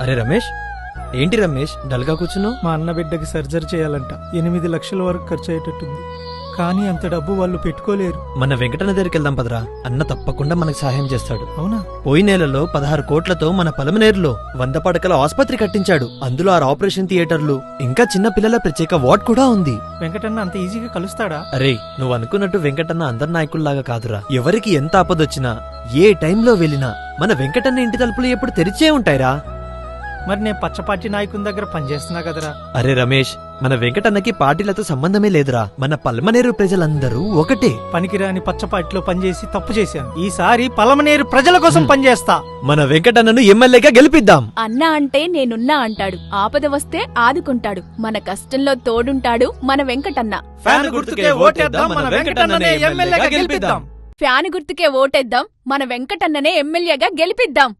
అరే రమేష్, ఏంటి రమేష్ డల్గా కూర్చున్నావు? మా అన్న బిడ్డకి సర్జరీ చేయాలంట. 8 లక్షల వరకు ఖర్చు అయ్యేటట్టుంది. కానీ అంత డబ్బు వాళ్ళు పెట్టుకోలేరు. మన వెంకటన్న దగ్గరికి వెళ్దాం పదరా, అన్న తప్పకుండా మనకు సహాయం చేస్తాడు. అవునా? పోయిన నెలలో 16 కోట్లతో మన పలమనేరులో 100 పడకల ఆసుపత్రి కట్టించాడు. అందులో 6 ఆపరేషన్ థియేటర్లు, ఇంకా చిన్న పిల్లల ప్రత్యేక వార్డ్ కూడా ఉంది. వెంకటన్న అంత ఈజీగా కలుస్తాడా? అరే, నువ్వు అనుకున్నట్టు వెంకటన్న అందరి నాయకుల్లాగా కాదురా. ఎవరికి ఎంత ఆపదొచ్చినా ఏ టైంలో వెళ్ళినా మన వెంకటన్న ఇంటి తలుపులు ఎప్పుడు తెరిచే ఉంటాయిరా. మరి నేను పచ్చపాటి నాయకుని దగ్గర పనిచేస్తున్నా కదరా. అరే రమేష్, మన వెంకటన్నకి పార్టీలతో సంబంధమే లేదురా. మన పల్మనేరు ప్రజలందరూ ఒకటే. పనికిరాని పచ్చపాటిలో పనిచేసి తప్పు చేశాను. ఈసారి పలమనేరు ప్రజల కోసం పనిచేస్తా. మన వెంకటన్నను ఎమ్మెల్యేగా గెలిపిద్దాం. అన్నా అంటే నేనున్నా అంటాడు. ఆపద వస్తే ఆదుకుంటాడు. మన కష్టంలో తోడుంటాడు మన వెంకటన్న. ఫ్యాన్ గుర్తుకే ఓటేద్దాం, మన వెంకటన్ననే ఎమ్మెల్యేగా గెలిపిద్దాం. ఫ్యాన్ గుర్తుకే ఓటేద్దాం, మన వెంకటన్ననే ఎమ్మెల్యేగా గెలిపిద్దాం.